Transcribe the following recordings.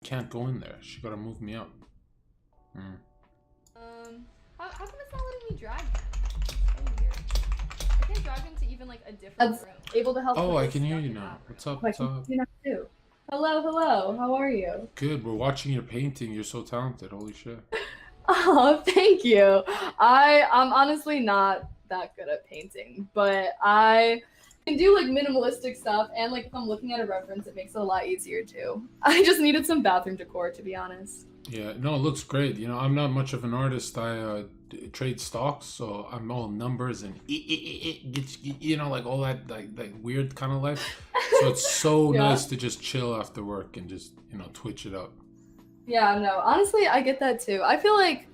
can't go in there. She gotta move me up. How come it's not letting me drag him? So weird. I can't drag him to even like a different room. Able to help. Oh, I can hear you now. What's up? What's up? Too. Hello. How are you? Good. We're watching your painting. You're so talented. Holy shit. Oh, thank you. I'm honestly not that good at painting, but I can do like minimalistic stuff, and like if I'm looking at a reference, it makes it a lot easier too. I just needed some bathroom decor, to be honest. Yeah, no, it looks great. You know, I'm not much of an artist. I trade stocks, so I'm all numbers and you know, like all that like weird kind of life. So it's so Yeah. nice to just chill after work and just, you know, twitch it up. Yeah, no, honestly, I get that too. I feel like,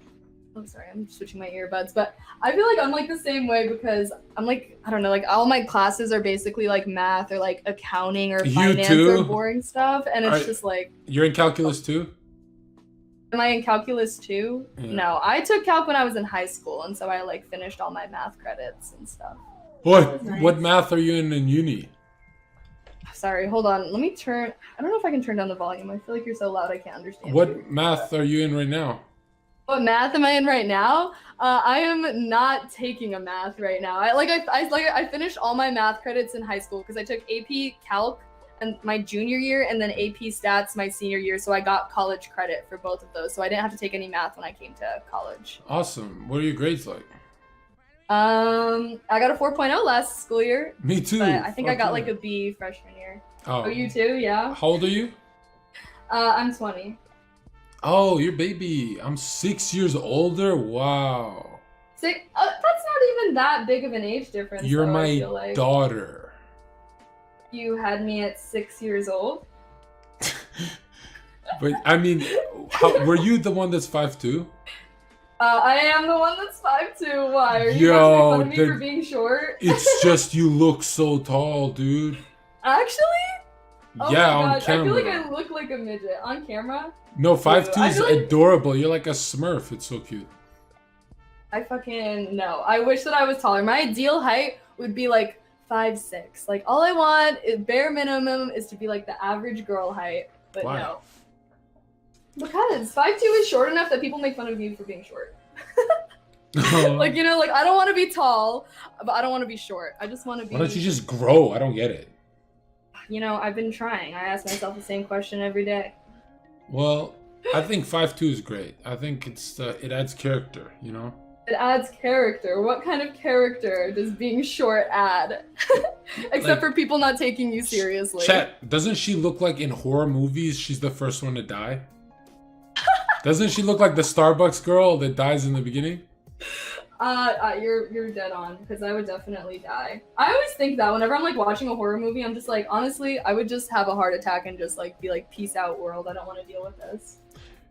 oh, sorry, I'm switching my earbuds, but I feel like I'm like the same way because I'm like, I don't know, like all my classes are basically like math or like accounting or You finance too? or boring stuff, and it's just like, You're in calculus too? am I in calculus too? Yeah. No, I took calc when I was in high school, and so I like finished all my math credits and stuff. What? Nice. What math are you in uni? Sorry, hold on. Let me turn. I don't know if I can turn down the volume. I feel like you're so loud I can't understand. What math are you in right now? What math am I in right now? I am not taking a math right now. I finished all my math credits in high school because I took AP Calc and my junior year, and then AP Stats my senior year. So I got college credit for both of those. So I didn't have to take any math when I came to college. Awesome. What are your grades like? I got a 4.0 last school year. Me too. But I think I got Fuck like yeah. a B freshman year. Oh, You too? Yeah. How old are you? I'm 20. Oh, you're baby. I'm 6 years older. Wow. That's not even that big of an age difference. You're though, I my feel like. daughter. You had me at 6 years old. But I mean, were you the one that's 5'2"? I am the one that's 5'2". Why? Are you Yo, about to make fun of me for being short? It's just you look so tall, dude. Actually? Oh Yeah, my on gosh, camera. I feel like I look like a midget on camera. No, 5'2" I is feel like- adorable. You're like a Smurf. It's so cute. I fucking no. I wish that I was taller. My ideal height would be like 5'6". Like all I want is bare minimum is to be like the average girl height. But Why? no. Because 5'2" is short enough that people make fun of you for being short. Like, you know, like I don't want to be tall, but I don't want to be short. I just want to be. Why don't you just grow? I don't get it. You know, I've been trying. I ask myself the same question every day. Well, I think 5'2" is great. I think it adds character, you know? It adds character. What kind of character does being short add? Except Like- for people not taking you seriously. Chat, doesn't she look like in horror movies she's the first one to die? Doesn't she look like the Starbucks girl that dies in the beginning? You're dead on, because I would definitely die. I always think that whenever I'm like watching a horror movie, I'm just like, honestly, I would just have a heart attack and just like be like, peace out world, I don't want to deal with this.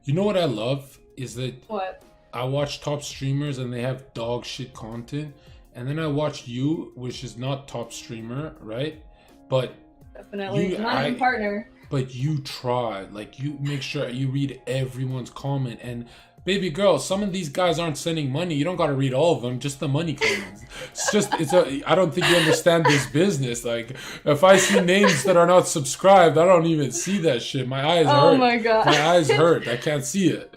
You know what I love is that What? I watch top streamers and they have dog shit content, and then I watch you, which is not top streamer, right? But Definitely. Not even partner. But you try, like you make sure you read everyone's comment. And baby girl, some of these guys aren't sending money. You don't got to read all of them, just the money comments. I don't think you understand this business. Like if I see names that are not subscribed, I don't even see that shit. My eyes hurt. Oh my god. My eyes hurt. I can't see it.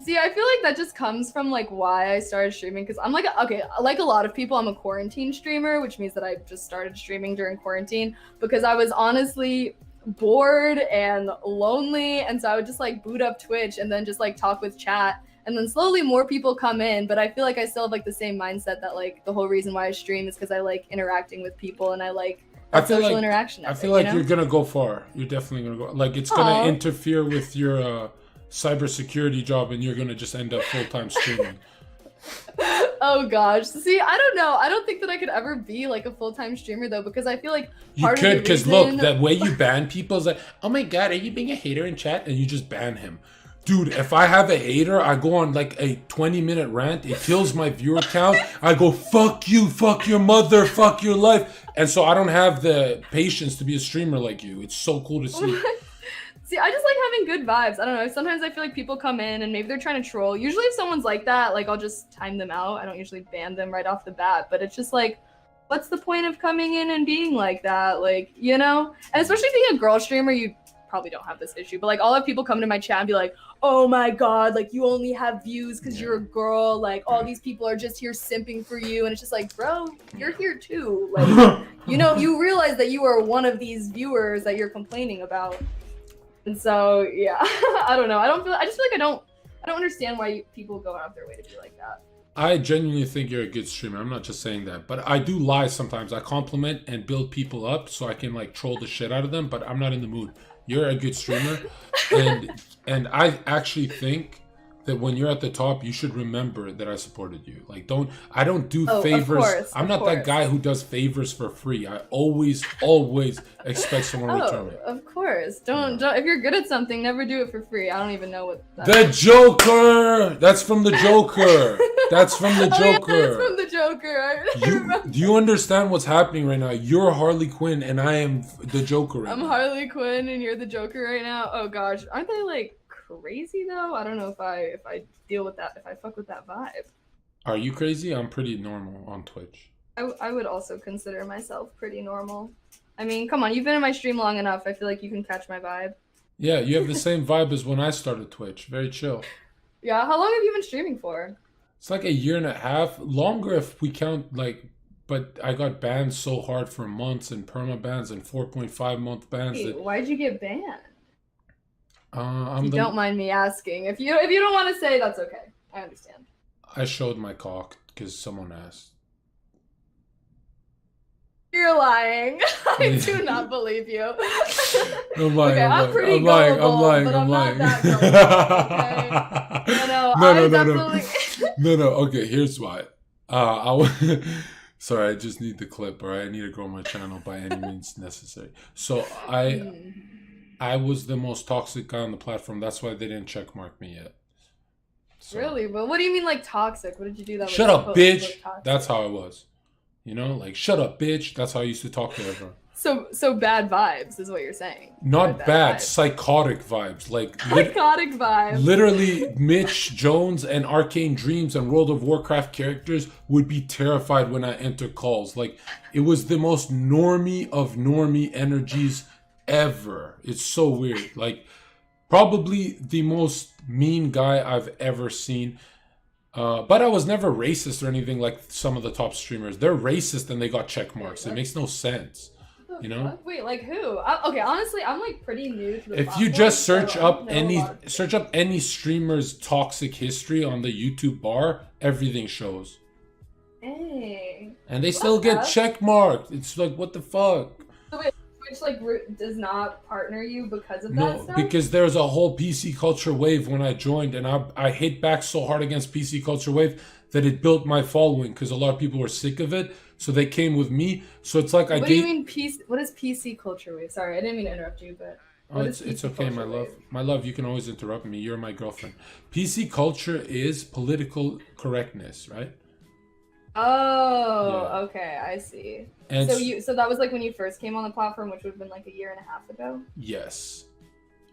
See, I feel like that just comes from like why I started streaming, because I'm like, okay, like a lot of people, I'm a quarantine streamer, which means that I just started streaming during quarantine because I was honestly bored and lonely, and so I would just like boot up Twitch and then just like talk with chat, and then slowly more people come in. But I feel like I still have like the same mindset that like the whole reason why I stream is because I like interacting with people and I like social interaction. I feel like you're gonna go far. You're definitely gonna go. Like it's gonna interfere with your cybersecurity job, and you're gonna just end up full-time streaming. Oh gosh. See, I don't know. I don't think that I could ever be like a full-time streamer though, because I feel like You part of could, the because reason... look, that way you ban people is like, oh my god, are you being a hater in chat? And you just ban him. Dude, if I have a hater, I go on like a 20-minute rant. It kills my viewer count. I go, fuck you, fuck your mother, fuck your life. And so I don't have the patience to be a streamer like you. It's so cool to see. See, I just like having good vibes. I don't know. Sometimes I feel like people come in and maybe they're trying to troll. Usually if someone's like that, like I'll just time them out. I don't usually ban them right off the bat, but it's just like, what's the point of coming in and being like that? Like, you know? And especially being a girl streamer, you probably don't have this issue, but like I'll have people come to my chat and be like, oh my god, like you only have views because you're a girl, like all these people are just here simping for you, and it's just like, bro, you're here too, like you know, you realize that you are one of these viewers that you're complaining about. And so yeah, I don't know, I just feel like I don't understand why people go out of their way to be like that. I genuinely think you're a good streamer. I'm not just saying that, but I do lie sometimes. I compliment and build people up so I can like troll the shit out of them, but I'm not in the mood. You're a good streamer, and I actually think that when you're at the top, you should remember that I supported you. Like, I don't do favors. I'm not that guy who does favors for free. I always expect someone to return it. Of course. Don't if you're good at something, never do it for free. I don't even know what that The Joker! That's from the Joker. That's from the Joker. Yeah, that's from the Joker. Do you understand what's happening right now? You're Harley Quinn and I am the Joker right now. I'm Harley Quinn and you're the Joker right now. Oh gosh, aren't they like crazy though? I don't know if I deal with that, if I fuck with that vibe. Are you crazy? I'm pretty normal on Twitch. I would also consider myself pretty normal. I mean, come on, you've been in my stream long enough. I feel like you can catch my vibe. Yeah, you have the same vibe as when I started Twitch. Very chill. Yeah, how long have you been streaming for? It's like a year and a half. Longer if we count like, but I got banned so hard for months and perma bans and 4.5 month bans. Wait, why'd you get banned? You don't mind me asking. If you don't want to say, that's okay. I understand. I showed my cock because someone asked. You're lying. I do not believe you. I'm lying. Okay, I'm pretty gullible, but I'm not that gullible, okay? No. Okay, here's why. Sorry, I just need the clip, all right? I need to grow my channel by any means necessary. So I was the most toxic guy on the platform. That's why they didn't checkmark me yet. So. Really? But what do you mean like toxic? What did you do that was Shut up, bitch. That's how I was. You know, like, shut up, bitch. That's how I used to talk to everyone. So bad vibes is what you're saying. Not bad, psychotic vibes. Like psychotic vibes. Literally, Mitch Jones and Arcane Dreams and World of Warcraft characters would be terrified when I enter calls. Like, it was the most normie of normie energies ever. It's so weird. Like, probably the most mean guy I've ever seen. But I was never racist or anything like some of the top streamers. They're racist and they got check marks. It makes no sense. You know? Wait, like who? Okay, honestly, I'm like pretty new to the If you just search up any streamer's toxic history on the YouTube bar, everything shows. Hey. And they still get check marked. It's like, what the fuck? So wait, Twitch like does not partner you because of that stuff? No, because there's a whole PC culture wave when I joined, and I hit back so hard against PC culture wave that it built my following because a lot of people were sick of it, so they came with me. So it's like What do you mean PC? What is PC culture wave? Sorry, I didn't mean to interrupt you, but it's okay, my love. My love, you can always interrupt me. You're my girlfriend. PC culture is political correctness, right? Oh, yeah. Okay, I see. And so that was like when you first came on the platform, which would have been like a year and a half ago. Yes,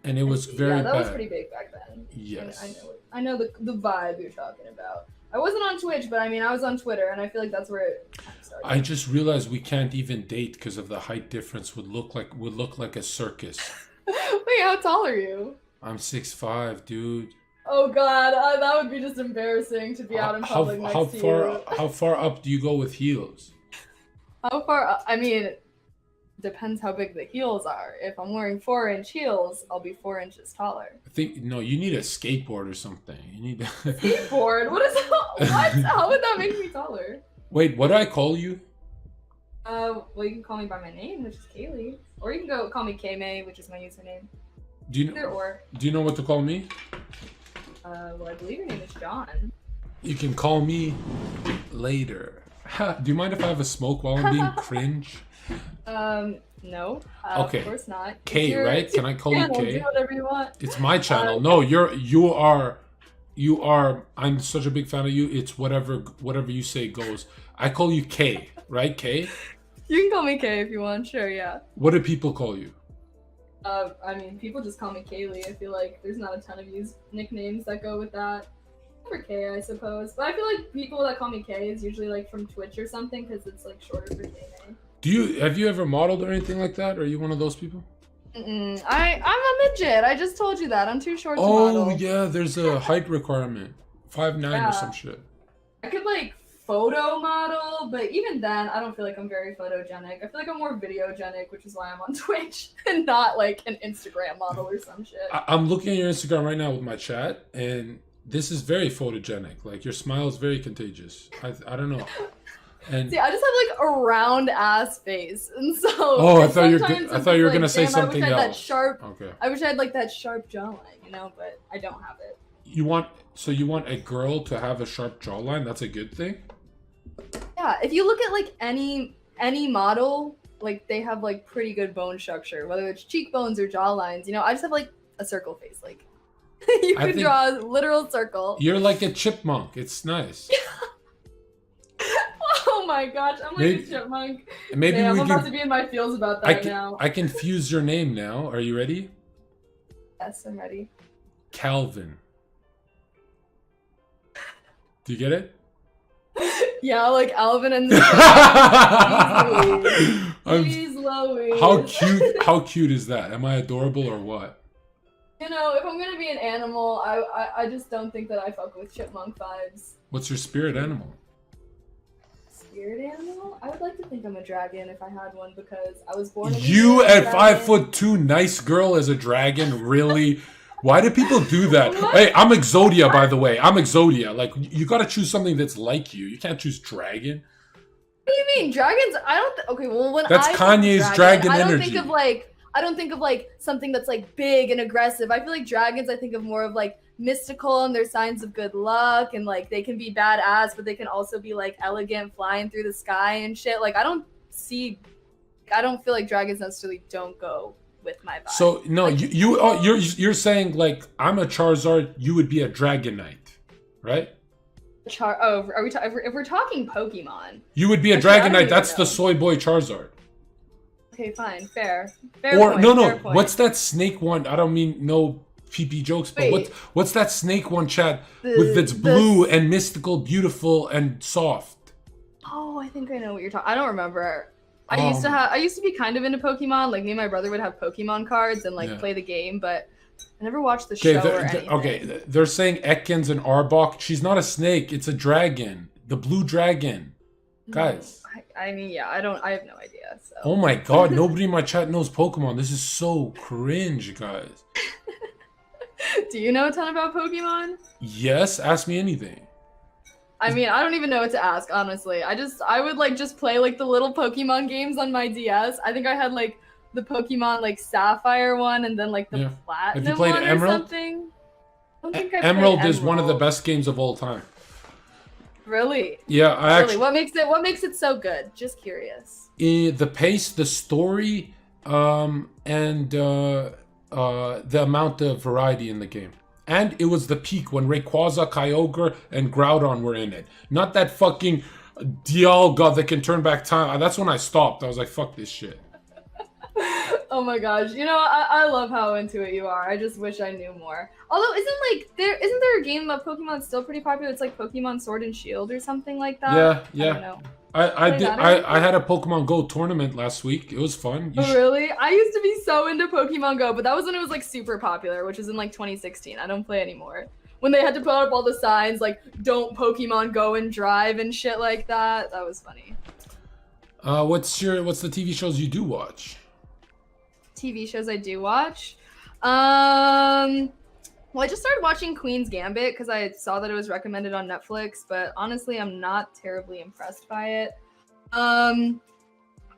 and it was very bad. Yeah, that was pretty big back then. Yes, I know the vibe you're talking about. I wasn't on Twitch, but I mean I was on Twitter, and I feel like that's where it kind of started. I just realized we can't even date because of the height difference. Would look like a circus. Wait, how tall are you? I'm 6'5", dude. Oh god, that would be just embarrassing to be out in public next to you. How far up do you go with heels? How far up? I mean, depends how big the heels are. If I'm wearing 4-inch heels, I'll be 4 inches taller. I think no, you need a skateboard or something. You need skateboard. What is that? What? How would that make me taller? Wait, what do I call you? Well, you can call me by my name, which is Kaylee, or you can call me KaileyMae, which is my username. Do you know what to call me? Well, I believe your name is JON. You can call me later. Do you mind if I have a smoke while I'm being cringe? No. Okay. Of course not. K, right? Can I call you K? Do whatever you want. It's my channel. No, you are. I'm such a big fan of you. It's whatever you say goes. I call you K, right? K. You can call me K if you want. Sure, yeah. What do people call you? I mean, people just call me Kaylee. I feel like there's not a ton of nicknames that go with that. For K, I suppose. But I feel like people that call me K is usually like from Twitch or something because it's like shorter for KaileyMae. Have you ever modeled or anything like that? Or are you one of those people? I'm a midget. I just told you that. I'm too short to Oh model. yeah, there's a height requirement, 5'9" or some shit. I could like photo model, but even then, I don't feel like I'm very photogenic. I feel like I'm more videogenic, which is why I'm on Twitch and not like an Instagram model or some shit. I'm looking at your Instagram right now with my chat, and this is very photogenic. Like your smile is very contagious. I don't know. And see, I just have like a round ass face, and so. Oh, I thought you were gonna say something else. That sharp. Okay. I wish I had like that sharp jawline, but I don't have it. You want a girl to have a sharp jawline? That's a good thing. Yeah, if you look at like any model, like they have like pretty good bone structure, whether it's cheekbones or jawlines. I just have like a circle face, like you can draw a literal circle. You're like a chipmunk. It's nice. Oh my gosh, I'm like a chipmunk. Maybe I'm about to be in my feels about that now. I can fuse your name now. Are you ready? Yes, I'm ready. Calvin. Do you get it? Yeah, like Alvin and the Please, Louie. How cute is that? Am I adorable or what? If I'm gonna be an animal, I just don't think that I fuck with chipmunk vibes. What's your spirit animal? Spirit animal? I would like to think I'm a dragon if I had one, because I was born. You at 5'2", nice girl as a dragon? Really? Why do people do that? Hey, I'm Exodia, by the way. I'm Exodia. Like, you gotta choose something that's like you. You can't choose dragon. What do you mean? Dragons? I don't. Okay, well, when that's Kanye's dragon I don't energy. I don't think of like something that's like big and aggressive. I feel like dragons. I think of more of like mystical, and they're signs of good luck, and like they can be badass, but they can also be like elegant, flying through the sky and shit. Like I don't feel like dragons necessarily don't go with my vibe. So no, like, you're saying like I'm a Charizard, you would be a Dragonite, right? If we're talking Pokemon, you would be a Dragonite. That's the soy boy Charizard. Okay, fine, fair. Or point, no. What's that snake one? I don't mean no PP jokes, but wait. what's that snake one, Chad? That's blue and mystical, beautiful and soft. Oh, I think I know what you're talking. I don't remember. I used to be kind of into Pokemon. Like me and my brother would have Pokemon cards and like play the game, but I never watched the show or anything. Okay, they're saying Ekans and Arbok. She's not a snake. It's a dragon. The blue dragon. Guys. I mean, yeah, I have no idea. So. Oh my god, nobody in my chat knows Pokemon. This is so cringe, guys. Do you know a ton about Pokemon? Yes, ask me anything. I mean, I don't even know what to ask, honestly. I would like just play like the little Pokemon games on my DS. I think I had like the Pokemon like Sapphire one and then like the Platinum Have you played one Emerald? or something. I don't think I played Emerald is one of the best games of all time. Really? Yeah, really. What makes it so good? Just curious. The pace, the story, and the amount of variety in the game. And it was the peak when Rayquaza, Kyogre, and Groudon were in it. Not that fucking Dialga that can turn back time. That's when I stopped. I was like, fuck this shit. Oh my gosh. I love how into it you are. I just wish I knew more. Although isn't there a game of Pokemon still pretty popular? It's like Pokemon Sword and Shield or something like that. Yeah. I don't know. I had a Pokemon Go tournament last week. It was fun. Really? I used to be so into Pokemon Go, but that was when it was like super popular, which is in like 2016. I don't play anymore. When they had to put up all the signs like "Don't Pokemon Go and drive" and shit like that. That was funny. What's the TV shows you do watch? TV shows I do watch. Well, I just started watching Queen's Gambit because I saw that it was recommended on Netflix, but honestly, I'm not terribly impressed by it. I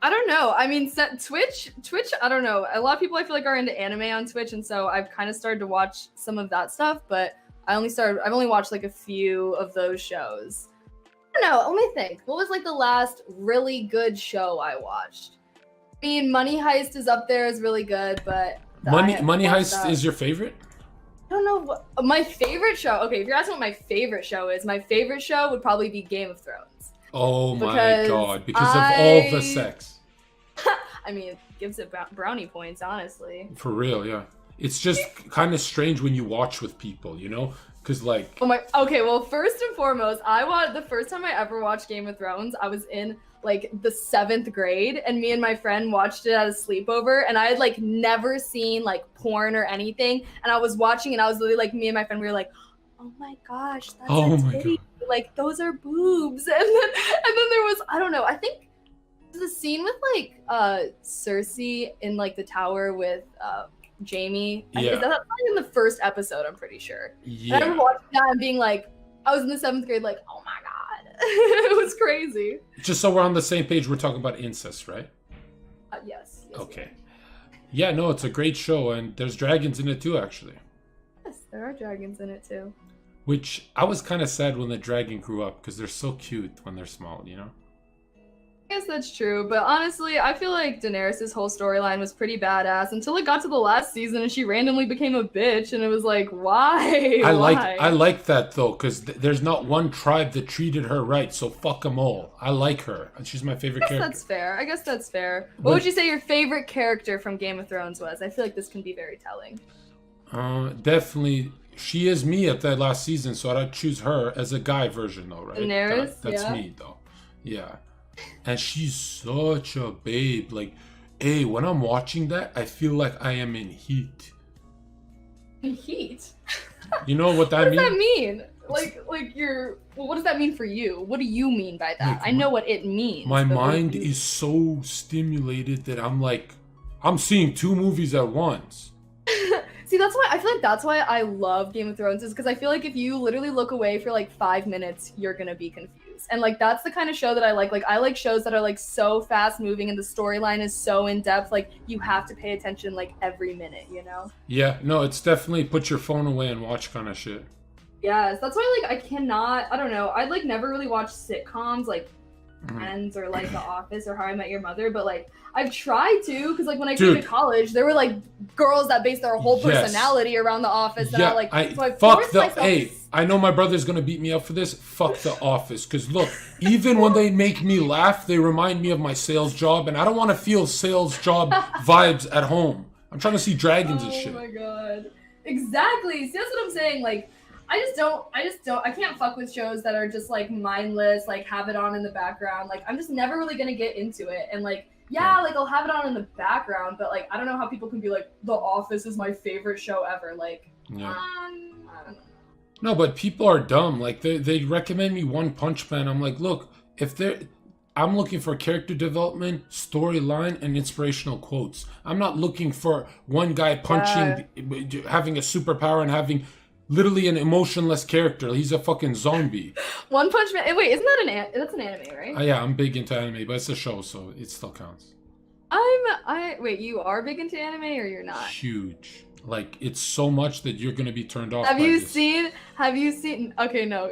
don't know. I mean, Twitch, I don't know. A lot of people I feel like are into anime on Twitch, and so I've kind of started to watch some of that stuff, but I've only watched like a few of those shows. I don't know. Let me think. What was like the last really good show I watched? I mean, Money Heist is up there, is really good, but Money Heist is your favorite? I don't know what my favorite show. Okay, if you're asking what my favorite show is, my favorite show would probably be Game of Thrones. Oh my god, because of all the sex. I mean, it gives it brownie points, honestly. For real, yeah. It's just kind of strange when you watch with people, Cause like, Oh my. Okay, well, first and foremost, the first time I ever watched Game of Thrones, I was in like the 7th grade, and me and my friend watched it at a sleepover, and I had like never seen like porn or anything, and I was watching, and I was literally like, me and my friend, we were like, oh my gosh, that's oh a my titty. Like those are boobs, and then there was, I don't know, I think the scene with like Cersei in like the tower with Jamie. Yeah. That's probably in the first episode, I'm pretty sure. yeah. And I remember watching that and being like, I was in the 7th grade, like, oh my god, it was crazy. Just so we're on the same page, we're talking about incest, right? Yes. Okay. Yeah, no, it's a great show, and there's dragons in it too, actually. Yes, there are dragons in it too. Which I was kind of sad when the dragon grew up, because they're so cute when they're small, you know? I guess that's true, but honestly, I feel like Daenerys' whole storyline was pretty badass until it got to the last season and she randomly became a bitch, and it was like, why? I Why? like that though, because there's not one tribe that treated her right, so fuck them all. I like her, and she's my favorite character. That's fair. I guess that's fair. What would you say your favorite character from Game of Thrones was? I feel like this can be very telling. Definitely, she is me at that last season, so I'd choose her as a guy version though, right? Daenerys? That's Yeah. me though. Yeah. And she's such a babe. Like, hey, when I'm watching that, I feel like I am in heat. Heat? You know what that What does means? that mean? Like you're. Well, what does that mean for you? What do you mean by that? Like, I know what it means. My but what mind do you- is so stimulated that I'm like, I'm seeing 2 movies at once. See, that's why I feel like that's why I love Game of Thrones, is because I feel like if you literally look away for like 5 minutes, you're gonna be confused. And like that's the kind of show that I like. Like I like shows that are like so fast moving and the storyline is so in depth. Like you have to pay attention like every minute, you know? Yeah, no, it's definitely put your phone away and watch kind of shit. Yes, that's why like I cannot. I don't know. I'd like never really watch sitcoms like Friends or like The Office or How I Met Your Mother, but like I've tried to, because like when I came to college, there were like girls that based their whole personality around The Office, and Yeah, so I fuck forced the. myself Hey, to I know my brother's gonna beat me up for this. Fuck The Office, because look, even when they make me laugh, they remind me of my sales job, and I don't want to feel sales job vibes at home. I'm trying to see dragons and shit. Oh my god. Exactly. See, that's what I'm saying. Like, I can't fuck with shows that are just like mindless, like have it on in the background. Like, I'm just never really gonna get into it. And like, yeah, like I'll have it on in the background, but like, I don't know how people can be like, The Office is my favorite show ever. Like, Yeah. I don't know. No, but people are dumb. Like they recommend me One Punch Man. I'm like, look, I'm looking for character development, storyline, and inspirational quotes. I'm not looking for one guy punching, having a superpower and having literally an emotionless character. He's a fucking zombie. One Punch Man. Wait, isn't that that's an anime, right? Yeah, I'm big into anime, but it's a show, so it still counts. Wait, you are big into anime or you're not? Huge. Like, it's so much that you're gonna be turned off. Have you seen? Okay, no,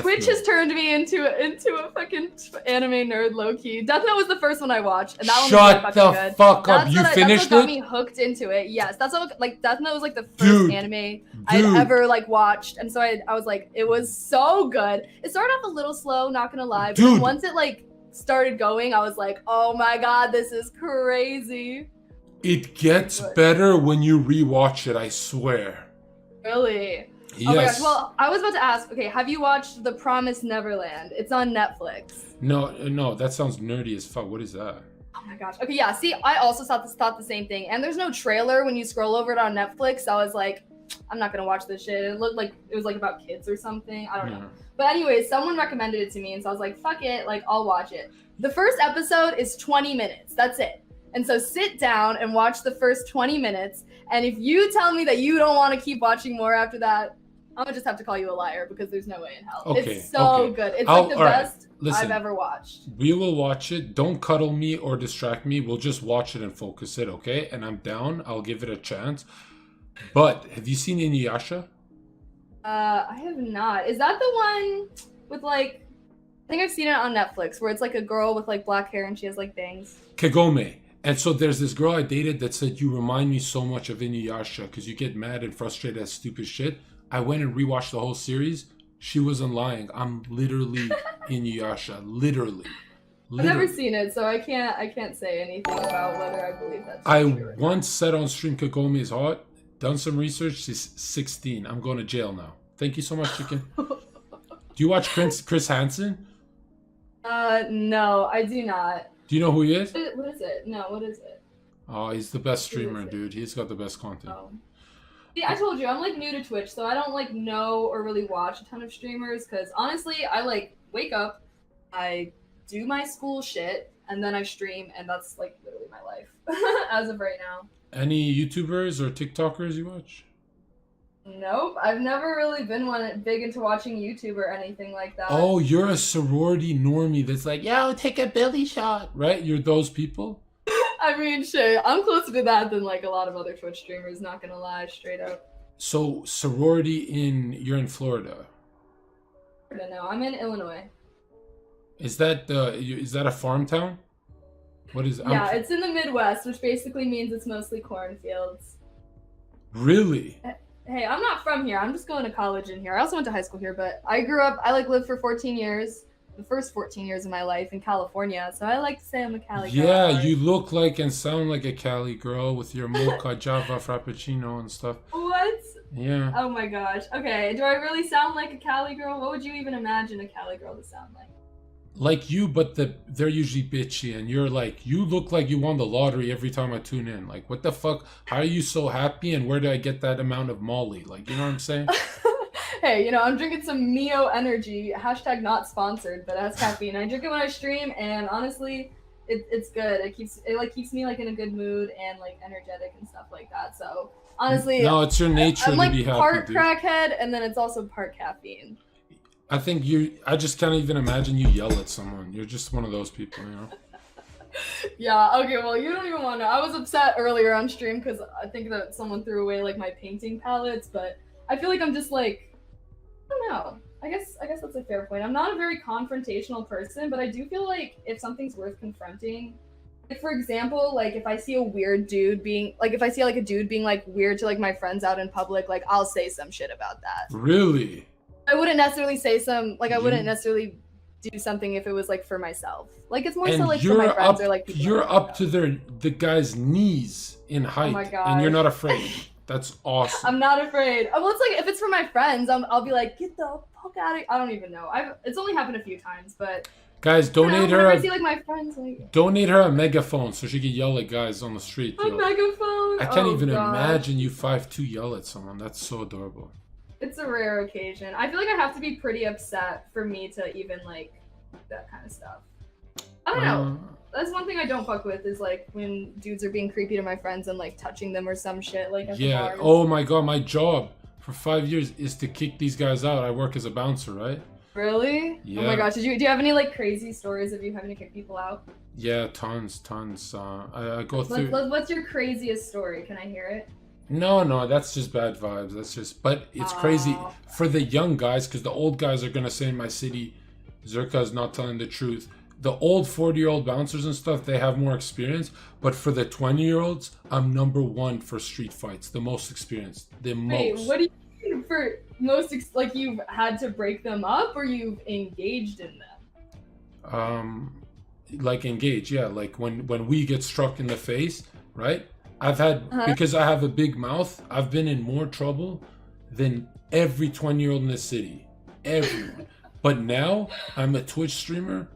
Twitch has turned me into a fucking anime nerd, low key. Death Note was the first one I watched, and that one was really fucking good. Shut the fuck up! You finished That's what got it? me hooked into it. Yes, that's what like Death Note was like the first Dude, anime I'd ever like watched, and so I was like, it was so good. It started off a little slow, not gonna lie, but then once it like started going, I was like, oh my god, this is crazy. It gets better when you rewatch it, I swear. Really? Yes. Oh my gosh. Well, I was about to ask, okay, have you watched The Promised Neverland? It's on Netflix. No, that sounds nerdy as fuck. What is that? Oh my gosh. Okay, yeah, see, I also thought the same thing. And there's no trailer when you scroll over it on Netflix. So I was like, I'm not gonna watch this shit. It looked like it was like about kids or something. I don't know. But anyways, someone recommended it to me, and so I was like, fuck it, like I'll watch it. The first episode is 20 minutes. That's it. And so sit down and watch the first 20 minutes. And if you tell me that you don't want to keep watching more after that, I'm gonna just have to call you a liar, because there's no way in hell. Okay, it's so good. It's like the best I've ever watched. We will watch it. Don't cuddle me or distract me. We'll just watch it and focus it, okay? And I'm down. I'll give it a chance. But have you seen Inuyasha? I have not. Is that the one with like, I think I've seen it on Netflix, where it's like a girl with like black hair and she has like bangs. Kagome. And so there's this girl I dated that said, you remind me so much of Inuyasha because you get mad and frustrated at stupid shit. I went and rewatched the whole series. She wasn't lying. I'm literally Inuyasha. Literally. I've never seen it, so I can't say anything about whether I believe that's true. I once said on stream Kagome is hot. done some research. She's 16. I'm going to jail now. Thank you so much, chicken. Do you watch Chris Hansen? No, I do not. Do you know who he is? What is it? No, what is it? Oh, he's the best streamer, dude. He's got the best content. Oh. See, I told you, I'm like new to Twitch, so I don't like know or really watch a ton of streamers, because honestly, I like wake up, I do my school shit, and then I stream, and that's like literally my life as of right now. Any YouTubers or TikTokers you watch? Nope, I've never really been big into watching YouTube or anything like that. Oh, you're a sorority normie that's like, yo, take a Billy shot, right? You're those people? I mean, shit, I'm closer to that than like a lot of other Twitch streamers, not gonna lie, straight up. So, sorority you're in Florida? No, I'm in Illinois. Is that a farm town? What is it? Yeah, it's in the Midwest, which basically means it's mostly cornfields. Really? Hey, I'm not from here. I'm just going to college in here. I also went to high school here, but I lived for 14 years, the first 14 years of my life in California. So I like to say I'm a Cali girl. Yeah, you look like and sound like a Cali girl with your mocha Java Frappuccino and stuff. What? Yeah. Oh my gosh. Okay, do I really sound like a Cali girl? What would you even imagine a Cali girl to sound like? Like you, but they're usually bitchy, and you're like, you look like you won the lottery every time I tune in. Like, what the fuck? How are you so happy, and where do I get that amount of Molly? Like, you know what I'm saying? Hey, I'm drinking some Mio Energy, hashtag not sponsored, but it has caffeine. I drink it when I stream, and honestly, it's good. It keeps me like in a good mood and like energetic and stuff like that. So honestly, no, it's your nature I'm like to be happy, part dude. crackhead, and then it's also part caffeine. I think I just can't even imagine you yell at someone. You're just one of those people, Yeah, okay, well, you don't even want to know. I was upset earlier on stream because I think that someone threw away like my painting palettes, but I feel like I'm just like, I don't know. I guess that's a fair point. I'm not a very confrontational person, but I do feel like if something's worth confronting, like for example, like if I see a weird dude being like, if I see like a dude being like weird to like my friends out in public, like I'll say some shit about that. Really? I wouldn't necessarily say I wouldn't necessarily do something if it was like for myself. Like it's more so like for my friends or like people. You're up to the guy's knees in height, my God. and you're not afraid. That's awesome. I'm not afraid. Well, it's like if it's for my friends, I'll be like, get the fuck out of here. I don't even know. It's only happened a few times, but guys, donate her. I see like my friends like donate her a megaphone so she can yell at guys on the street. A megaphone. I can't even imagine you 5'2" yell at someone. That's so adorable. It's a rare occasion. I feel like I have to be pretty upset for me to even like that kind of stuff. I don't know. That's one thing I don't fuck with is like when dudes are being creepy to my friends and like touching them or some shit like at the bars. Oh my God, my job for 5 years is to kick these guys out. I work as a bouncer, right? Really? Yeah. Oh my gosh, do you have any like crazy stories of you having to kick people out? Yeah, tons. I go through. What's your craziest story? Can I hear it? No, that's just bad vibes. But it's crazy for the young guys, because the old guys are gonna say in my city, Zherka is not telling the truth. The old 40-year-old bouncers and stuff, they have more experience. But for the 20-year-olds, I'm number one for street fights, the most experienced, Wait, what do you mean for most? Like you've had to break them up, or you've engaged in them? Like engage, yeah. Like when we get struck in the face, right? I've had, because I have a big mouth, I've been in more trouble than every 20-year-old in the city. Everyone. But now, I'm a Twitch streamer.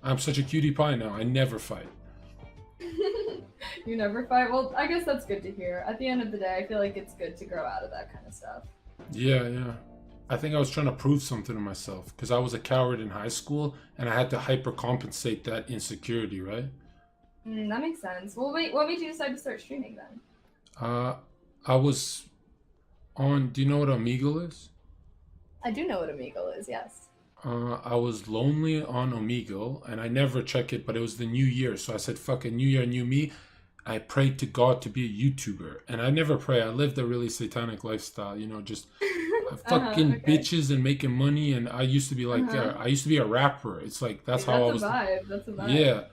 I'm such a cutie pie now. I never fight. You never fight? Well, I guess that's good to hear. At the end of the day, I feel like it's good to grow out of that kind of stuff. Yeah. I think I was trying to prove something to myself, because I was a coward in high school, and I had to hypercompensate that insecurity, right? That makes sense. Well, wait, what made you decide to start streaming then? I was on, do you know what Omegle is? I do know what Omegle is, yes. I was lonely on Omegle, and I never check it, but it was the new year, so I said, fuck it, new year, new me. I prayed to God to be a YouTuber, and I never pray. I lived a really satanic lifestyle, just fucking bitches and making money, and I used to be like, I used to be a rapper. It's like, that's how I was. That's a vibe. Yeah.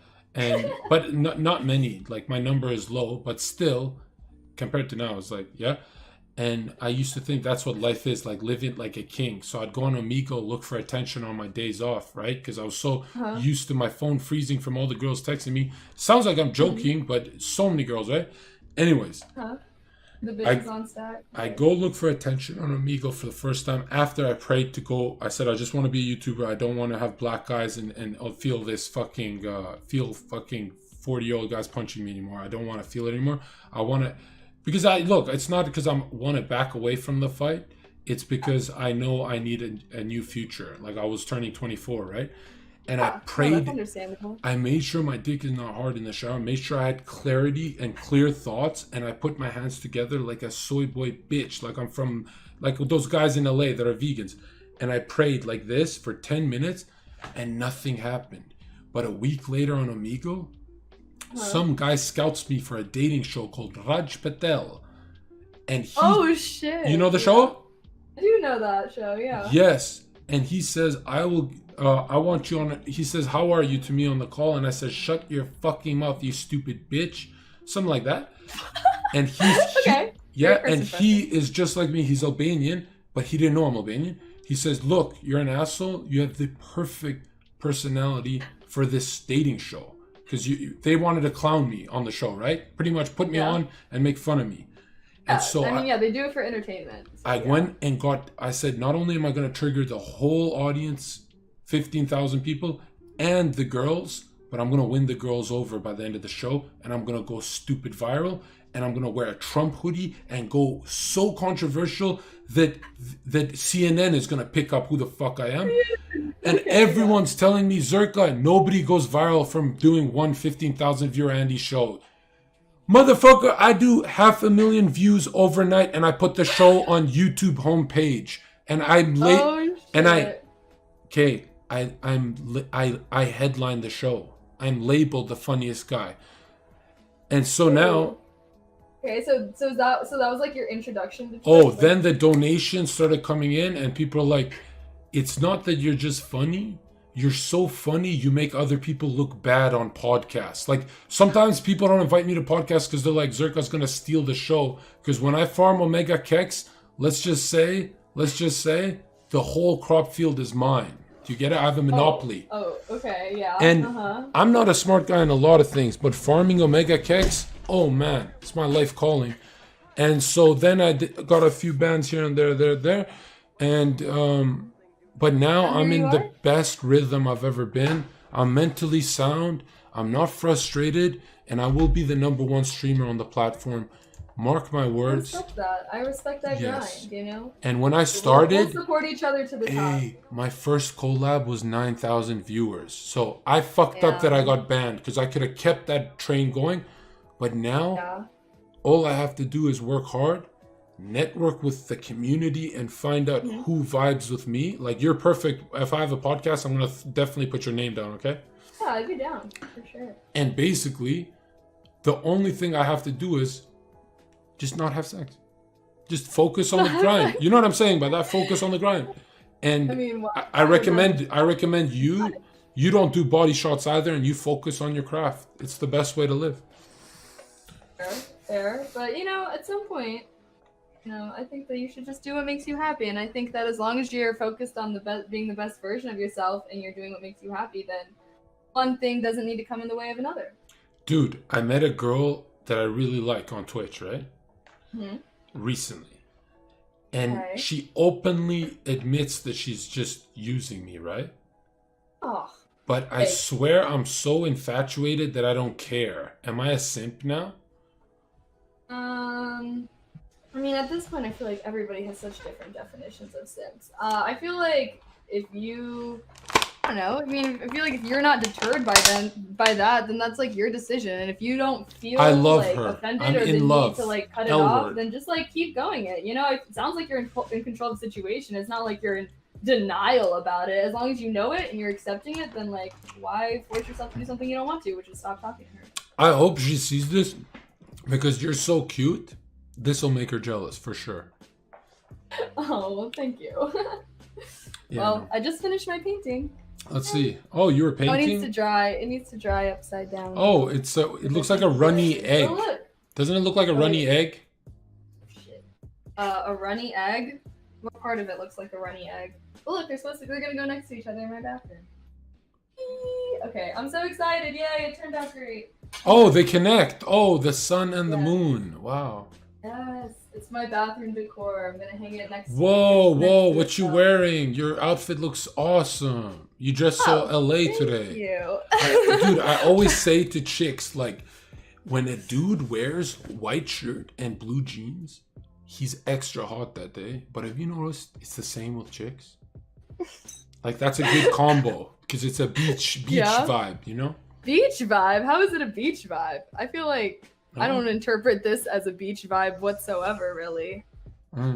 But not many, like my number is low, but still compared to now it's like, yeah. And I used to think that's what life is, like living like a king. So I'd go on Omegle, look for attention on my days off, right? Because I was so used to my phone freezing from all the girls texting me. Sounds like I'm joking, but so many girls, right? Anyways, The bitches on stack. I go look for attention on Omegle for the first time after I prayed to go. I said, I just want to be a YouTuber. I don't want to have black guys and feel this fucking 40-year-old guys punching me anymore. I don't want to feel it anymore. I want to, because it's not because I want to back away from the fight. It's because I know I need a new future. Like I was turning 24, right? And I prayed. That's understandable. I made sure my dick is not hard in the shower. Made sure I had clarity and clear thoughts. And I put my hands together like a soy boy bitch. Like I'm from, like those guys in LA that are vegans. And I prayed like this for 10 minutes and nothing happened. But a week later on Omegle, some guy scouts me for a dating show called Raj Patel. And he, oh shit. You know the show? I do know that show, yeah. Yes. And he says, I want you on, he says, how are you to me on the call? And I said, shut your fucking mouth, you stupid bitch. Something like that. And okay. He is just like me. He's Albanian, but he didn't know I'm Albanian. He says, look, you're an asshole. You have the perfect personality for this dating show. Because they wanted to clown me on the show, right? Pretty much put me on and make fun of me. And so they do it for entertainment. So, I went and I said, not only am I going to trigger the whole audience, 15,000 people, and the girls, but I'm going to win the girls over by the end of the show, and I'm going to go stupid viral, and I'm going to wear a Trump hoodie and go so controversial that CNN is going to pick up who the fuck I am. And everyone's telling me, Zherka, nobody goes viral from doing one 15,000 viewer Andy show. Motherfucker, I do 500,000 views overnight and I put the show on YouTube homepage. And I'm late. Oh, shit. I headline the show. I'm labeled the funniest guy. And so now. Okay, so that was like your introduction to then the donations started coming in and people are like, it's not that you're just funny. You're so funny, you make other people look bad on podcasts. Like, sometimes people don't invite me to podcasts because they're like, Zherka's going to steal the show. Because when I farm Omega Keks, let's just say, the whole crop field is mine. Do you get it? I have a monopoly. Oh okay, yeah. And I'm not a smart guy in a lot of things, but farming Omega Keks, oh man, it's my life calling. And so then I got a few bands here and there. And, but now I'm in the best rhythm I've ever been. I'm mentally sound. I'm not frustrated. And I will be the #1 streamer on the platform. Mark my words. I respect that grind, you know? And when I started... We'll support each other to the top. My first collab was 9,000 viewers. So I fucked up that I got banned because I could have kept that train going. But now, all I have to do is work hard, network with the community and find out who vibes with me. Like, you're perfect. If I have a podcast, I'm going to definitely put your name down, okay? Yeah, I'd be down, for sure. And basically, the only thing I have to do is just not have sex. Just focus on the grind. You know what I'm saying by that? Focus on the grind. And I recommend you don't do body shots either, and you focus on your craft. It's the best way to live. Fair. But, you know, at some point, I think that you should just do what makes you happy. And I think that as long as you're focused on being the best version of yourself and you're doing what makes you happy, then one thing doesn't need to come in the way of another. Dude, I met a girl that I really like on Twitch, right? Recently. And she openly admits that she's just using me, right? Oh. But I swear I'm so infatuated that I don't care. Am I a simp now? I mean, at this point, I feel like everybody has such different definitions of simps. I feel like if you, I don't know. I mean, I feel like if you're not deterred by that, then that's like your decision. And if you don't feel offended or the need to like cut it off, then just like keep going it. You know, it sounds like you're in control of the situation. It's not like you're in denial about it. As long as you know it and you're accepting it, then like why force yourself to do something you don't want to, which is stop talking to her. I hope she sees this because you're so cute. This will make her jealous for sure. Oh, well, thank you. I just finished my painting. Let's see. Oh, you were painting? Oh, it needs to dry. It needs to dry upside down. Oh, it looks like a runny egg. Doesn't it look like a runny egg? Shit. A runny egg? What part of it looks like a runny egg? Oh, look, they're gonna go next to each other in my bathroom. Okay, I'm so excited. Yay, it turned out great. Oh, they connect. Oh, the sun and the moon. Wow. Yes, it's my bathroom decor. I'm gonna hang it next. Whoa, next whoa, to what you itself. wearing? Your outfit looks awesome. You dressed so Oh, LA thank today. you. Dude, I always say to chicks, like, when a dude wears white shirt and blue jeans, he's extra hot that day. But have you noticed it's the same with chicks? Like, that's a good combo because it's a beach Yeah. vibe, you know? Beach vibe? How is it a beach vibe? I feel like I don't interpret this as a beach vibe whatsoever, really.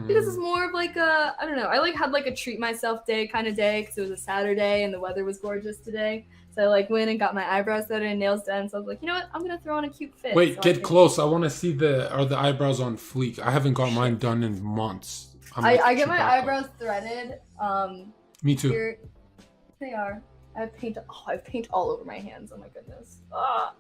This is more of like a, I don't know, I like had like a treat myself day kind of day because it was a Saturday and the weather was gorgeous today. So I like went and got my eyebrows done and nails done. So I was like, you know what, I'm gonna throw on a cute fit. Wait, So get close. I want to see are the eyebrows on fleek. I haven't got mine done in months. I get my eyebrows threaded. Me too. Here they are. I have paint. Oh, I have paint all over my hands. Oh my goodness. Ah.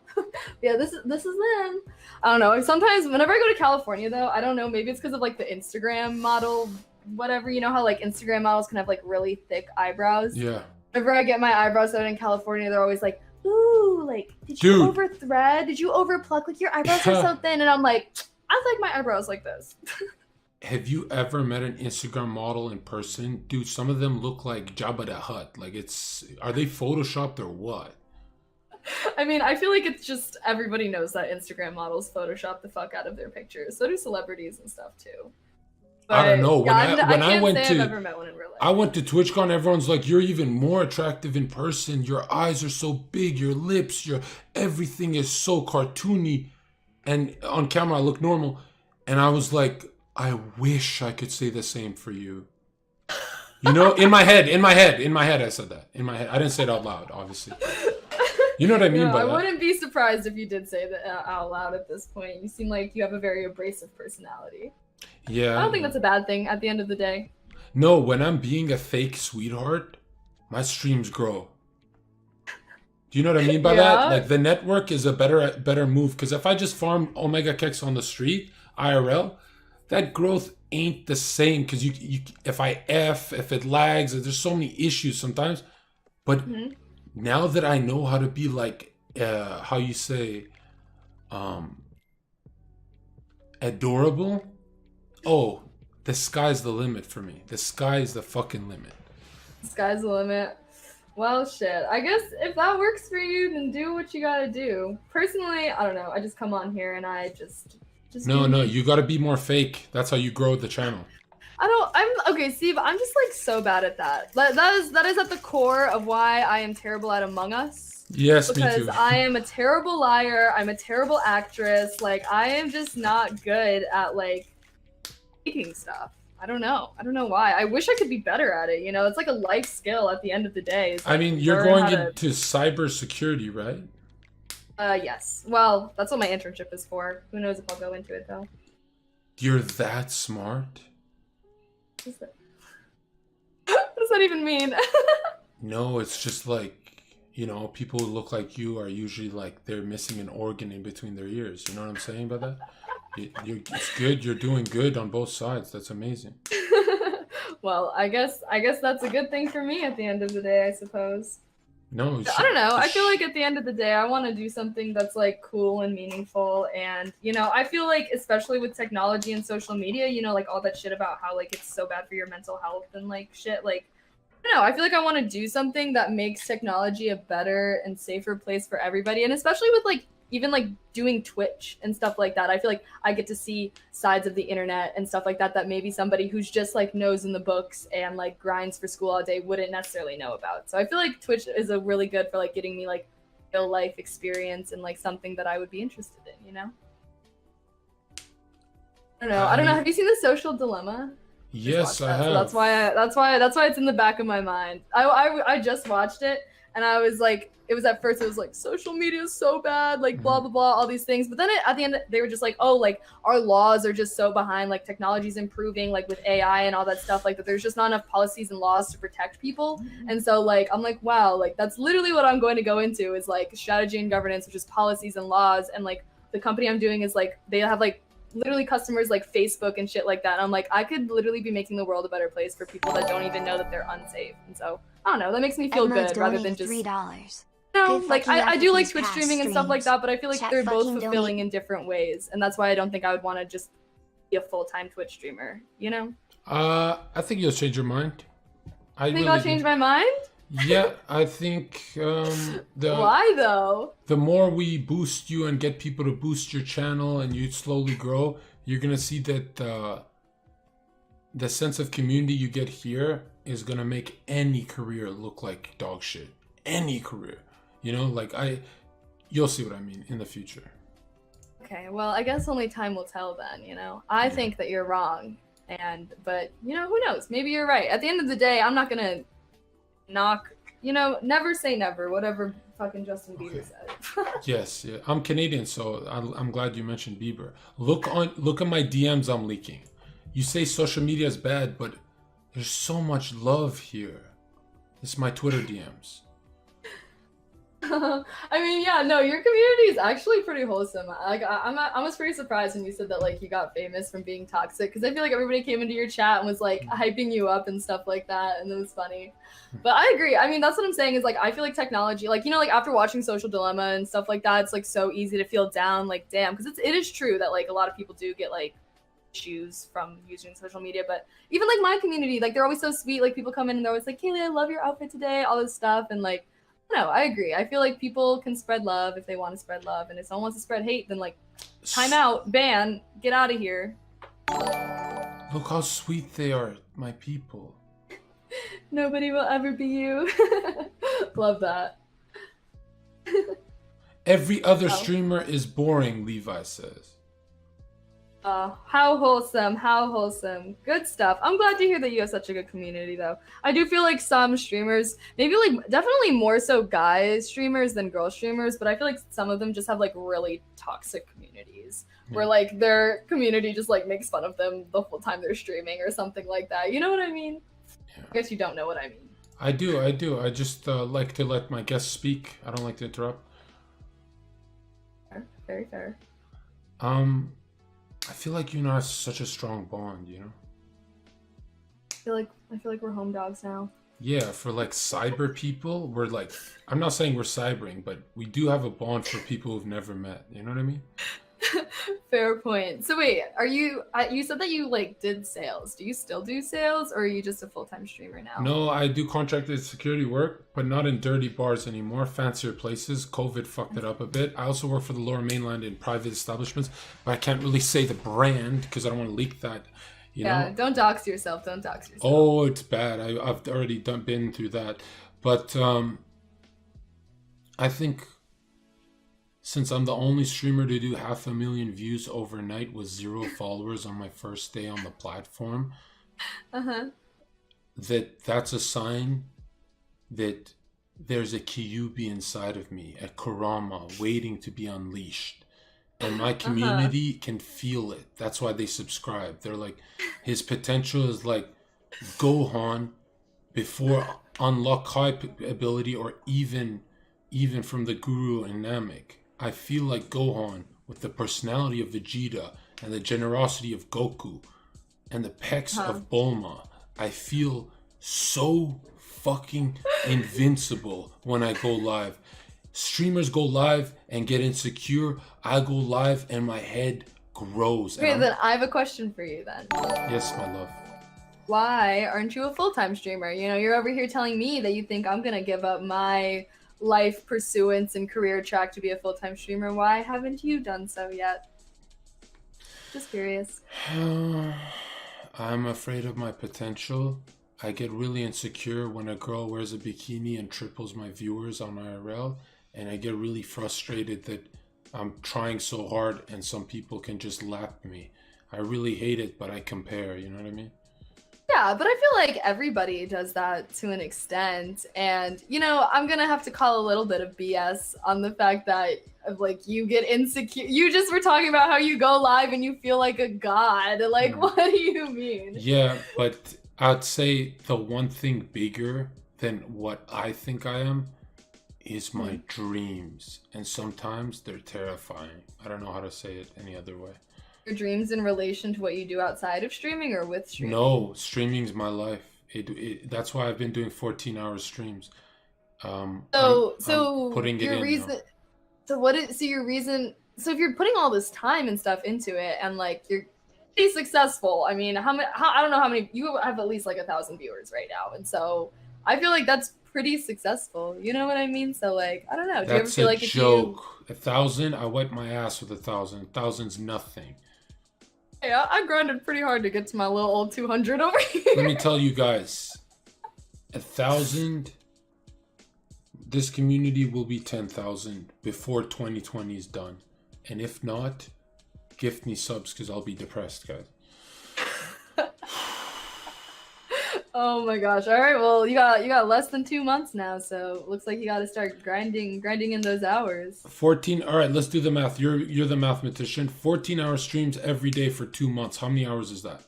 Yeah, this is them. I don't know. Sometimes whenever I go to California, though, I don't know. Maybe it's because of like the Instagram model, whatever. You know how like Instagram models can have like really thick eyebrows. Yeah. Whenever I get my eyebrows done in California, they're always like, "Ooh, like did you over thread? Did you over pluck? Like your eyebrows are so thin." And I'm like, I like my eyebrows like this. Have you ever met an Instagram model in person? Dude, some of them look like Jabba the Hutt. Like are they photoshopped or what? I mean, I feel like it's just everybody knows that Instagram models Photoshop the fuck out of their pictures. So do celebrities and stuff too. But, I don't know. Yeah, I went to, I've ever met one in real life. I went to TwitchCon, everyone's like, you're even more attractive in person. Your eyes are so big, your lips, everything is so cartoony. And on camera I look normal. And I was like, I wish I could say the same for you. You know, in my head, I said that. In my head. I didn't say it out loud, obviously. You know what I mean by that? I wouldn't be surprised if you did say that out loud at this point. You seem like you have a very abrasive personality. Yeah. I don't think that's a bad thing at the end of the day. No, when I'm being a fake sweetheart, my streams grow. Do you know what I mean by that? Like the network is a better move because if I just farm Omega Kex on the street, IRL, that growth ain't the same because you if it lags, there's so many issues sometimes. But now that I know how to be like how you say adorable, oh, the sky's the limit for me. The sky is the fucking limit. The sky's the limit. Well, shit. I guess if that works for you, then do what you gotta do. Personally, I don't know. I just come on here and I just No, you gotta be more fake. That's how you grow the channel. Okay, Steve, I'm just like so bad at that. That is at the core of why I am terrible at Among Us. Yes, me too. Because I am a terrible liar. I'm a terrible actress. Like, I am just not good at like faking stuff. I don't know why. I wish I could be better at it. You know, it's like a life skill at the end of the day. I mean, you're going into cybersecurity, right? Yes. Well, that's what my internship is for. Who knows if I'll go into it though. You're that smart? What does that even mean? No, it's just like, you know, people who look like you are usually like they're missing an organ in between their ears. You know what I'm saying by that? It's good. You're doing good on both sides. That's amazing. Well, I guess that's a good thing for me at the end of the day, I suppose. No, I don't know. I feel like at the end of the day, I want to do something that's like cool and meaningful. And, you know, I feel like especially with technology and social media, you know, like all that shit about how like it's so bad for your mental health and like shit. Like, I don't know. I feel like I want to do something that makes technology a better and safer place for everybody. And especially with like even like doing Twitch and stuff like that, I feel like I get to see sides of the internet and stuff like that maybe somebody who's just like knows in the books and like grinds for school all day wouldn't necessarily know about. So I feel like Twitch is a really good for like getting me like real life experience and like something that I would be interested in, you know? I don't know. Have you seen The Social Dilemma? Yes, I have. So that's why it's in the back of my mind. I just watched it and I was like, it was like social media is so bad, like blah blah blah, all these things. But then at the end they were just like, oh, like our laws are just so behind, like technology's improving, like with AI and all that stuff, like that there's just not enough policies and laws to protect people. And so like I'm like, wow, like that's literally what I'm going to go into is like strategy and governance, which is policies and laws. And like the company I'm doing is like they have like literally customers like Facebook and shit like that. And I'm like, I could literally be making the world a better place for people that don't even know that they're unsafe. And so I don't know, that makes me feel good rather than just $3. No, like I do like Twitch streaming and stuff like that, but I feel like they're both fulfilling in different ways, and that's why I don't think I would want to just be a full-time Twitch streamer, you know? I think you'll change your mind. I Think really I'll do. change my mind? Yeah, I think Why though? the more we boost you and get people to boost your channel and you slowly grow, you're gonna see that the sense of community you get here is gonna make any career look like dog shit. Any career, you know, like you'll see what I mean in the future. Okay, well, I guess only time will tell then, you know? I think that you're wrong, but, you know, who knows? Maybe you're right. At the end of the day, I'm not gonna knock, you know, never say never, whatever fucking Justin Bieber said. Yes, yeah. I'm Canadian, so I'm glad you mentioned Bieber. Look at my DMs I'm leaking. You say social media is bad, but there's so much love here. It's my Twitter DMs. I mean, yeah, no, your community is actually pretty wholesome. Like, I was pretty surprised when you said that, like, you got famous from being toxic, because I feel like everybody came into your chat and was, like, hyping you up and stuff like that, and it was funny. But I agree. I mean, that's what I'm saying is, like, I feel like technology, like, you know, like, after watching Social Dilemma and stuff like that, it's, like, so easy to feel down, like, damn, because it is true that, like, a lot of people do get, like, issues from using social media, but even, like, my community, like, they're always so sweet. Like, people come in and they're always like, Kaylee, I love your outfit today, all this stuff, and, like, no, I agree. I feel like people can spread love if they want to spread love, and if someone wants to spread hate, then like, time out, ban, get out of here. Look how sweet they are, my people. Nobody will ever be you. Love that. Every other streamer is boring, Levi says. How wholesome, how wholesome. Good stuff. I'm glad to hear that you have such a good community, though. I do feel like some streamers, maybe like definitely more so guys streamers than girl streamers, but I feel like some of them just have like really toxic communities where like their community just like makes fun of them the whole time they're streaming or something like that. You know what I mean? Yeah. I guess you don't know what I mean. I do. I just like to let my guests speak. I don't like to interrupt. Fair. Very fair. I feel like you and I have such a strong bond, you know? I feel like we're home dogs now. Yeah, for like cyber people, we're like, I'm not saying we're cybering, but we do have a bond for people who've never met. You know what I mean? Fair point. So wait, you said that you like did sales. Do you still do sales, or are you just a full-time streamer now? No, I do contracted security work, but not in dirty bars anymore, fancier places. COVID fucked it up a bit. I also work for the Lower Mainland in private establishments, but I can't really say the brand because I don't want to leak that. You know? Don't dox yourself. Don't dox yourself. Oh, it's bad. I've already been through that. But I think since I'm the only streamer to do 500,000 views overnight with 0 followers on my first day on the platform, that's a sign that there's a Kyuubi inside of me, a Kurama waiting to be unleashed. And my community can feel it. That's why they subscribe. They're like, his potential is like Gohan before unlock high ability, or even from the Guru and Namek. I feel like Gohan with the personality of Vegeta and the generosity of Goku and the pecs of Bulma. I feel so fucking invincible when I go live. Streamers go live and get insecure. I go live and my head grows. Okay, then I have a question for you then. Yes, my love. Why aren't you a full-time streamer? You know, you're over here telling me that you think I'm gonna give up my life pursuance and career track to be a full-time streamer. Why haven't you done so yet? Just curious. I'm afraid of my potential. I get really insecure when a girl wears a bikini and triples my viewers on IRL, and I get really frustrated that I'm trying so hard and some people can just lap me. I really hate it, but I compare, you know what I mean? Yeah, but I feel like everybody does that to an extent. And, you know, I'm going to have to call a little bit of BS on the fact that, like, you get insecure. You just were talking about how you go live and you feel like a god. Like, what do you mean? Yeah, but I'd say the one thing bigger than what I think I am is my dreams. And sometimes they're terrifying. I don't know how to say it any other way. Your dreams in relation to what you do outside of streaming or with streaming? No, streaming's my life. That's why I've been doing 14-hour streams. I'm putting it in now. So if you're putting all this time and stuff into it, and like pretty successful. I mean, I don't know how many, you have at least like 1,000 viewers right now. And so I feel like that's pretty successful. You know what I mean? So like, I don't know. Do you ever feel like That's a joke. 1,000? I wipe my ass with 1,000. 1,000's nothing. Yeah, I grinded pretty hard to get to my little old 200 over here. Let me tell you guys, 1,000, this community will be 10,000 before 2020 is done. And if not, gift me subs because I'll be depressed, guys. Oh my gosh. All right. Well, you got less than 2 months now, so looks like you got to start grinding in those hours. 14. All right, let's do the math. You're the mathematician. 14-hour streams every day for 2 months. How many hours is that?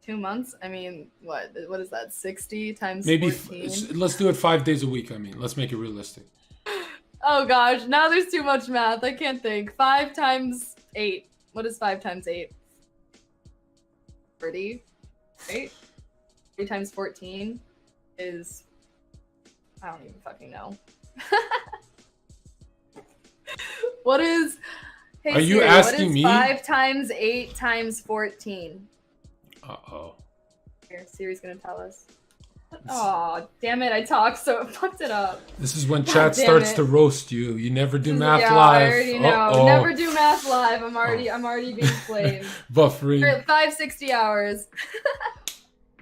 2 months? I mean, what is that? 60 times Maybe 14? Let's do it 5 days a week. I mean, let's make it realistic. Oh gosh, now there's too much math. I can't think. 5 times 8. What is 5 times 8? 30. Right? 3 times 14 is, I don't even fucking know. What is, hey, Are you Siri, asking what is me? 5 times 8 times 14? Uh-oh. Here, Siri's gonna tell us. Oh, damn it, I talked so it fucked it up. This is when God chat damn starts it. to roast you. You never do math Yeah, live. I already know. Uh-oh. Never do math live. I'm already being flamed. Buffering. 560 hours.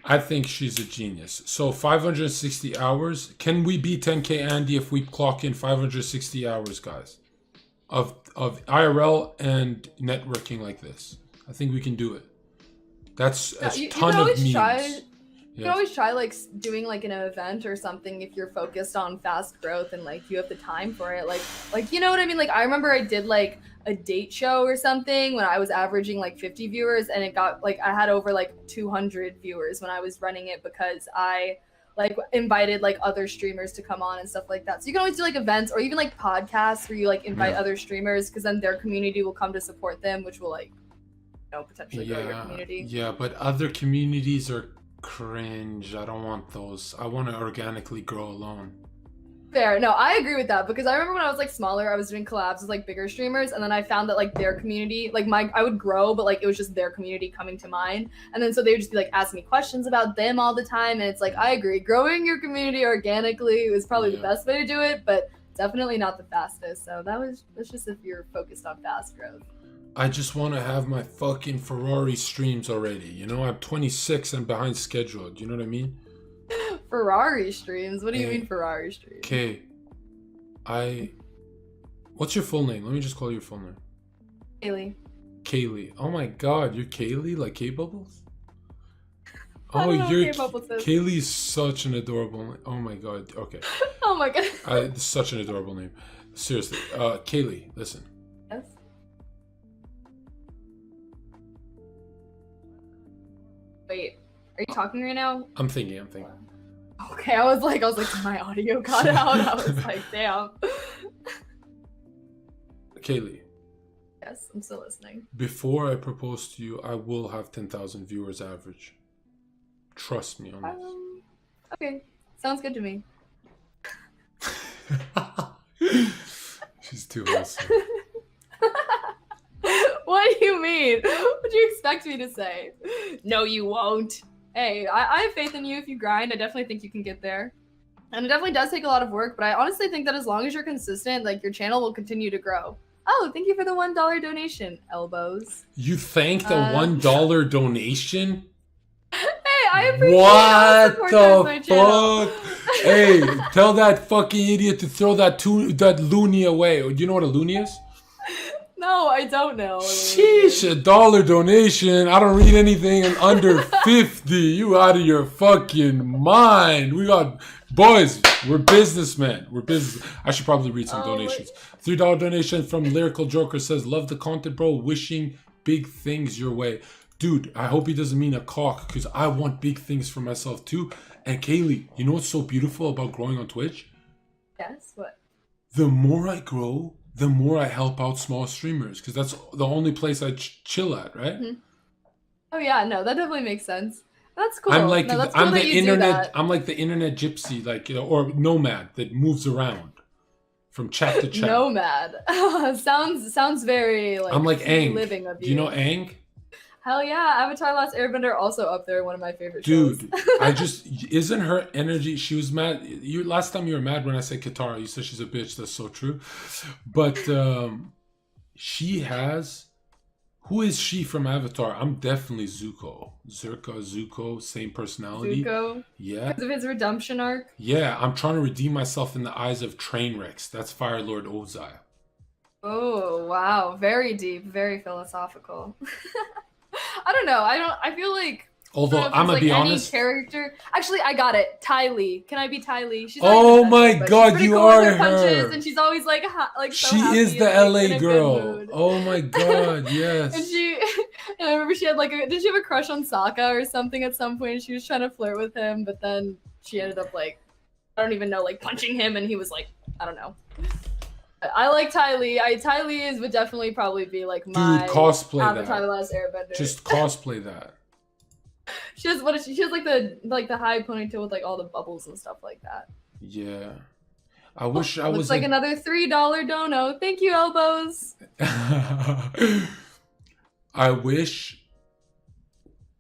I think she's a genius. So 560 hours. Can we be 10K Andy if we clock in 560 hours, guys? Of IRL and networking like this. I think we can do it. That's a ton of memes. You can always try like doing like an event or something if you're focused on fast growth and like you have the time for it. Like you know what I mean? Like I remember I did like a date show or something when I was averaging like 50 viewers, and it got like I had over like 200 viewers when I was running it because I like invited like other streamers to come on and stuff like that. So you can always do like events or even like podcasts where you like invite other streamers because then their community will come to support them, which will like potentially grow your community. Yeah, but other communities are cringe. I don't want those. I want to organically grow alone. Fair. No, I agree with that because I remember when I was like smaller, I was doing collabs with like bigger streamers, and then I found that like their community, like I would grow, but like it was just their community coming to mine, and then so they would just be like asking me questions about them all the time, and it's like I agree, growing your community organically is probably the best way to do it, but definitely not the fastest. So that's just if you're focused on fast growth. I just want to have my fucking Ferrari streams already. You know, I'm 26 and behind schedule. Do you know what I mean? Ferrari streams? What do you mean Ferrari streams? Okay. What's your full name? Let me just call your full name. Kaylee. Kaylee. Oh my god, you're Kaylee? Like K-Bubbles? Oh, you're Kaylee's such an adorable name. Oh my god. Okay. Oh my god. It's such an adorable name. Seriously. Kaylee, listen. Yes. Wait, are you talking right now? I'm thinking. Okay, I was like, my audio got out. I was like, damn. Kaylee. Yes, I'm still listening. Before I propose to you, I will have 10,000 viewers average. Trust me on this. Okay, sounds good to me. She's too awesome. What do you mean? What do you expect me to say? No, you won't. Hey, I have faith in you if you grind. I definitely think you can get there. And it definitely does take a lot of work, but I honestly think that as long as you're consistent, like your channel will continue to grow. Oh, thank you for the $1 donation, elbows. You thanked a $1 donation? Hey, I appreciate what the fuck? Hey, tell that fucking idiot to throw that loony away. Do you know what a loony is? No, I don't know. Sheesh, $1 donation. I don't read anything under 50. You out of your fucking mind. We got boys. We're businessmen. I should probably read some donations. $3 donation from Lyrical Joker says, "Love the content, bro. Wishing big things your way." Dude, I hope he doesn't mean a cock because I want big things for myself too. And Kaylee, you know what's so beautiful about growing on Twitch? Yes, what? The more I grow, the more I help out small streamers because that's the only place I chill at, right? Mm-hmm. Oh yeah, no, that definitely makes sense. That's cool. I'm like that's the internet gypsy, like or nomad that moves around. from chat to chat. Nomad. sounds very like I'm like Aang. living of you. Do you know Aang? Hell yeah, Avatar: Last Airbender also up there, one of my favorite Dude, shows. isn't her energy, she was mad. Last time you were mad when I said Katara, you said she's a bitch. That's so true. But she has, who is she from Avatar? I'm definitely Zuko. Zherka, same personality. Zuko? Yeah. Because of his redemption arc? Yeah, I'm trying to redeem myself in the eyes of train wrecks. That's Fire Lord Ozai. Oh, wow. Very deep, very philosophical. I don't know. I feel like. Although I'm gonna be honest. Character. Actually, I got it. Ty Lee. Can I be Ty Lee? She's oh my god, you are her. Punches, and she's always like so she is the and, LA girl. Oh my god, yes. And I remember she had did she have a crush on Sokka or something at some point? She was trying to flirt with him, but then she ended up I don't even know, punching him, and he was I don't know. I like Ty Lee. Ty Lee would definitely probably be my cosplay Avatar: that. The Last Airbender. Just cosplay that. She has she has the high ponytail with all the bubbles and stuff like that. Yeah. I wish I was looks like another $3 dono. Thank you, elbows. I wish,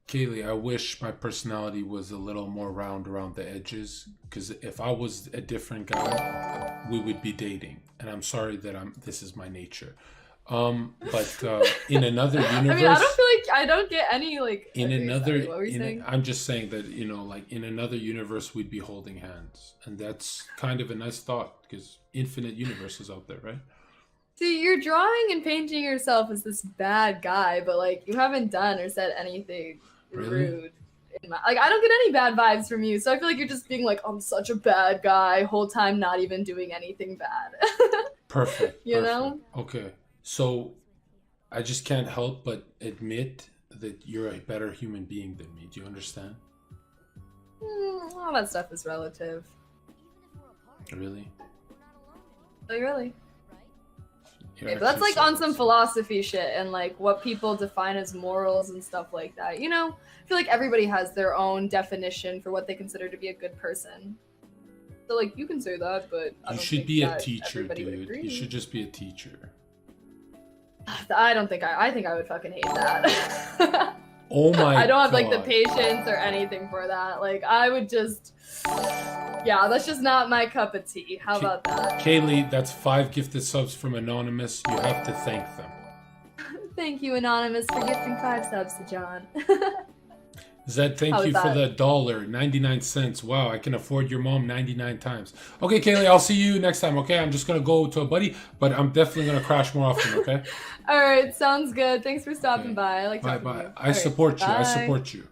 Kaylee, I wish my personality was a little more round around the edges, because if I was a different guy, we would be dating. And I'm sorry that this is my nature. But in another universe, I mean, I don't feel I don't get any I'm just saying that in another universe we'd be holding hands, and that's kind of a nice thought, because infinite universes out there, right? See, you're drawing and painting yourself as this bad guy, but you haven't done or said anything rude. I don't get any bad vibes from you, so I feel like you're just being I'm such a bad guy whole time, not even doing anything bad. Perfect. You know? Okay. So, I just can't help but admit that you're a better human being than me. Do you understand? All that stuff is relative. Really? Really? Okay, but that's on some philosophy shit and what people define as morals and stuff like that. I feel like everybody has their own definition for what they consider to be a good person. So you can say that, but you should be a teacher, dude. You should just be a teacher. I don't think I think I would fucking hate that. Oh my god. I don't have the patience or anything for that. I would just, yeah, that's just not my cup of tea. How about that? Kaylee, that's 5 gifted subs from Anonymous. You have to thank them. Thank you, Anonymous, for gifting 5 subs to John. Zed, thank you for the $1.99. Wow, I can afford your mom 99 times. Okay, Kaylee, I'll see you next time, okay? I'm just going to go to a buddy, but I'm definitely going to crash more often, okay? All right, sounds good. Thanks for stopping by. I like talking to you. I support you. I support you.